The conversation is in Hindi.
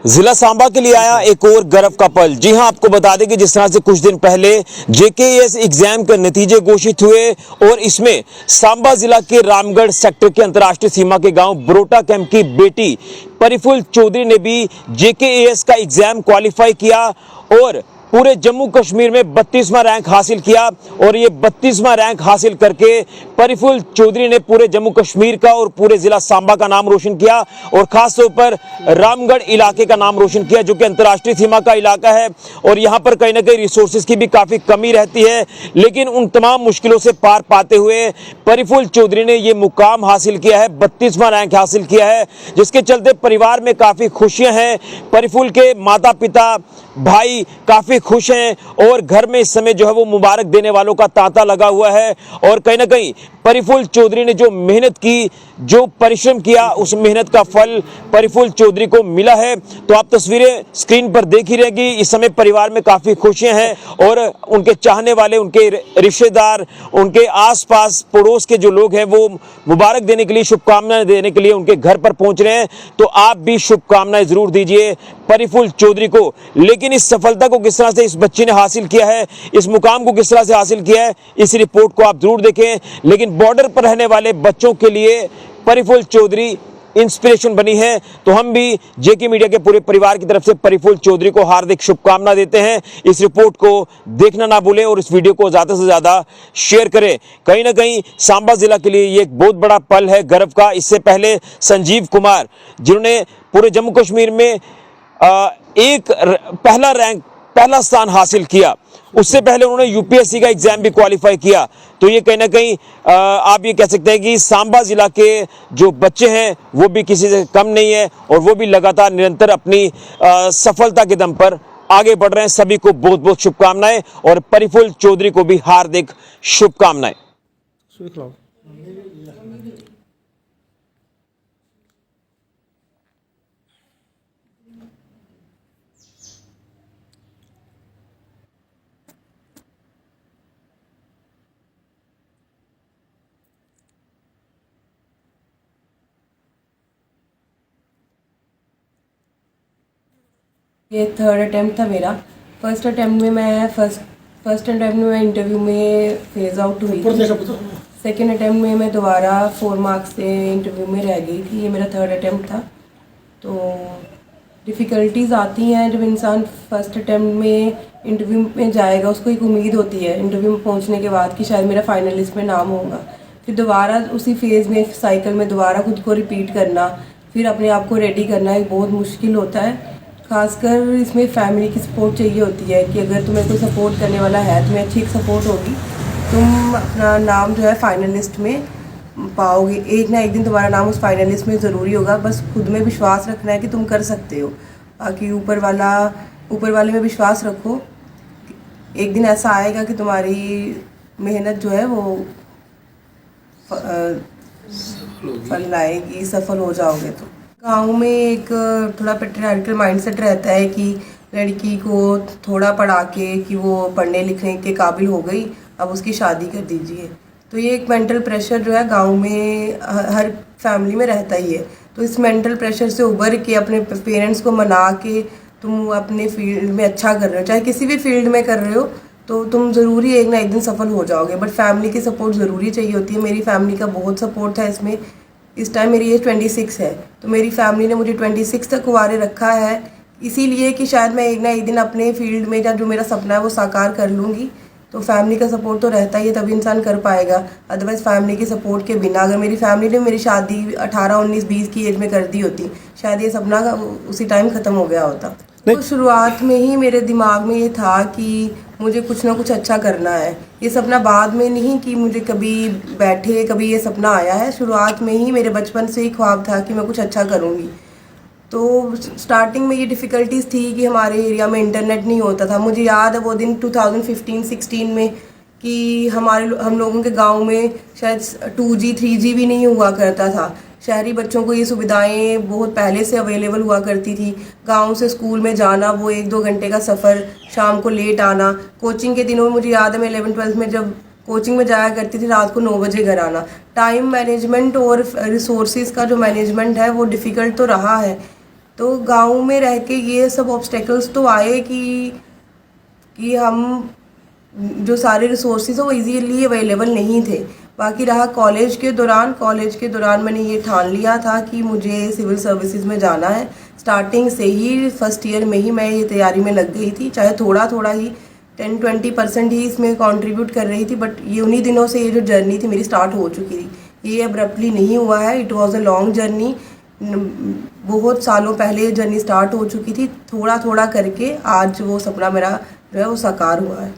जिला सांबा के लिए आया एक और गर्व का पल। जी हां, आपको बता दें कि जिस तरह से कुछ दिन पहले जेकेएस एग्जाम के नतीजे घोषित हुए और इसमें सांबा जिला के रामगढ़ सेक्टर के अंतर्राष्ट्रीय सीमा के गांव बरोटा कैंप की बेटी परिफुल चौधरी ने भी जेकेएस का एग्जाम क्वालिफाई किया और पूरे जम्मू कश्मीर में 32वां रैंक हासिल किया। और ये 32वां रैंक हासिल करके परिफुल चौधरी ने पूरे जम्मू कश्मीर का और पूरे जिला सांबा का नाम रोशन किया और खास तौर पर रामगढ़ इलाके का नाम रोशन किया, जो कि अंतर्राष्ट्रीय सीमा का इलाका है और यहाँ पर कहीं ना कहीं रिसोर्सेज की भी काफ़ी कमी रहती है। लेकिन उन तमाम मुश्किलों से पार पाते हुए परिफुल चौधरी ने ये मुकाम हासिल किया है, 32वां रैंक हासिल किया है, जिसके चलते परिवार में काफ़ी खुशियाँ हैं। परिफुल के माता पिता भाई काफ़ी खुश हैं और घर में इस समय जो है वो मुबारक देने वालों का तांता लगा हुआ है। और कहीं ना कहीं परिफुल चौधरी ने जो मेहनत की, जो परिश्रम किया, उस मेहनत का फल परिफुल चौधरी को मिला है। तो आप तस्वीरें स्क्रीन पर देख ही रहेगी। इस समय परिवार में काफ़ी खुशियां हैं और उनके चाहने वाले, उनके रिश्तेदार, उनके आसपास पड़ोस के जो लोग हैं वो मुबारक देने के लिए, शुभकामनाएं देने के लिए उनके घर पर पहुंच रहे हैं। तो आप भी शुभकामनाएं जरूर दीजिए परिफुल चौधरी को। लेकिन इस सफलता को किस तरह से इस बच्ची ने हासिल किया है, इस मुकाम को किस तरह से हासिल किया है, इस रिपोर्ट को आप जरूर देखें। लेकिन बॉर्डर पर रहने वाले बच्चों के लिए परिफुल चौधरी इंस्पिरेशन बनी है। तो हम भी जेके मीडिया के पूरे परिवार की तरफ से परिफुल चौधरी को हार्दिक शुभकामना देते हैं। इस रिपोर्ट को देखना ना भूलें और इस वीडियो को ज़्यादा से ज़्यादा शेयर करें। कहीं ना कहीं सांबा जिला के लिए ये एक बहुत बड़ा पल है गर्व का। इससे पहले संजीव कुमार, जिन्होंने पूरे जम्मू कश्मीर में पहला स्थान हासिल किया, उससे पहले उन्होंने यूपीएससी का एग्जाम भी क्वालिफाई किया। तो ये कहीं ना कहीं आप ये कह सकते हैं कि सांबा जिला के जो बच्चे हैं वो भी किसी से कम नहीं है और वो भी लगातार निरंतर अपनी सफलता के दम पर आगे बढ़ रहे हैं। सभी को बहुत बहुत शुभकामनाएं और परिफुल चौधरी को भी हार्दिक शुभकामनाएं। ये थर्ड अटैम्प्ट था मेरा। फर्स्ट अटैम्प्ट में मैं इंटरव्यू में फेज आउट हुई थी। सेकेंड अटैम्प्ट में मैं दोबारा 4 मार्क्स से इंटरव्यू में रह गई थी। ये मेरा थर्ड अटैम्प्ट था। तो डिफ़िकल्टीज़ आती हैं जब इंसान फर्स्ट अटैम्प्ट में इंटरव्यू में जाएगा, उसको एक उम्मीद होती है इंटरव्यू में पहुंचने के बाद कि शायद मेरा फाइनलिस्ट में नाम होगा। फिर दोबारा उसी फेज़ में, साइकिल में दोबारा खुद को रिपीट करना, फिर अपने आप को रेडी करना एक बहुत मुश्किल होता है। खासकर इसमें फैमिली की सपोर्ट चाहिए होती है कि अगर तुम्हें कोई सपोर्ट करने वाला है, तुम्हें अच्छी सपोर्ट होगी, तुम अपना नाम जो है फाइनलिस्ट में पाओगे। एक ना एक दिन तुम्हारा नाम उस फाइनलिस्ट में ज़रूरी होगा। बस खुद में विश्वास रखना है कि तुम कर सकते हो। बाकी ऊपर वाले में विश्वास रखो। एक दिन ऐसा आएगा कि तुम्हारी मेहनत जो है वो फल लाएगी, सफल हो जाओगे। तो गाँव में एक थोड़ा पैट्रियार्कल माइंडसेट रहता है कि लड़की को थोड़ा पढ़ा के कि वो पढ़ने लिखने के काबिल हो गई, अब उसकी शादी कर दीजिए। तो ये एक मेंटल प्रेशर जो है गांव में हर फैमिली में रहता ही है। तो इस मेंटल प्रेशर से उबर के अपने पेरेंट्स को मना के तुम अपने फील्ड में अच्छा कर रहे हो, चाहे किसी भी फील्ड में कर रहे हो, तो तुम ज़रूरी एक ना एक दिन सफल हो जाओगे। बट फैमिली की सपोर्ट ज़रूरी चाहिए होती है। मेरी फैमिली का बहुत सपोर्ट था इसमें। इस टाइम मेरी एज 26 है, तो मेरी फैमिली ने मुझे 26 तक कुंवारे रखा है, इसीलिए कि शायद मैं एक ना एक दिन अपने फील्ड में या जो मेरा सपना है वो साकार कर लूँगी। तो फैमिली का सपोर्ट तो रहता ही है, तभी इंसान कर पाएगा। अदरवाइज़ फैमिली के सपोर्ट के बिना, अगर मेरी फैमिली ने मेरी शादी 18, 19, 20 की एज में कर दी होती, शायद ये सपना उसी टाइम ख़त्म हो गया होता। तो शुरुआत में ही मेरे दिमाग में ये था कि मुझे कुछ ना कुछ अच्छा करना है। ये सपना बाद में नहीं कि मुझे कभी बैठे कभी ये सपना आया है। शुरुआत में ही मेरे बचपन से ही ख्वाब था कि मैं कुछ अच्छा करूँगी। तो स्टार्टिंग में ये डिफ़िकल्टीज़ थी कि हमारे एरिया में इंटरनेट नहीं होता था। मुझे याद है वो दिन 2015-16 में कि हम लोगों के गांव में शायद 2G 3G भी नहीं हुआ करता था। शहरी बच्चों को ये सुविधाएं बहुत पहले से अवेलेबल हुआ करती थी। गांव से स्कूल में जाना, वो 1-2 घंटे का सफ़र, शाम को लेट आना। कोचिंग के दिनों में मुझे याद है मैं 11th-12th में जब कोचिंग में जाया करती थी, रात को 9 बजे घर आना। टाइम मैनेजमेंट और रिसोर्सेज का जो मैनेजमेंट है वो डिफ़िकल्ट तो रहा है। तो गांव में रह के ये सब ऑब्स्टेकल्स तो आए कि हम जो सारे रिसोर्सेज है वो इजीली अवेलेबल नहीं थे। बाकी रहा कॉलेज के दौरान मैंने ये ठान लिया था कि मुझे सिविल सर्विसेज में जाना है। स्टार्टिंग से ही फर्स्ट ईयर में ही मैं ये तैयारी में लग गई थी, चाहे थोड़ा थोड़ा ही 10-20% ही इसमें कंट्रीब्यूट कर रही थी, बट ये उन्हीं दिनों से ये जो जर्नी थी मेरी स्टार्ट हो चुकी थी। ये अब्रप्टली नहीं हुआ है, it was a long journey. बहुत सालों पहले ये जर्नी स्टार्ट हो चुकी थी, थोड़ा थोड़ा करके आज वो सपना मेरा जो है वो साकार हुआ है।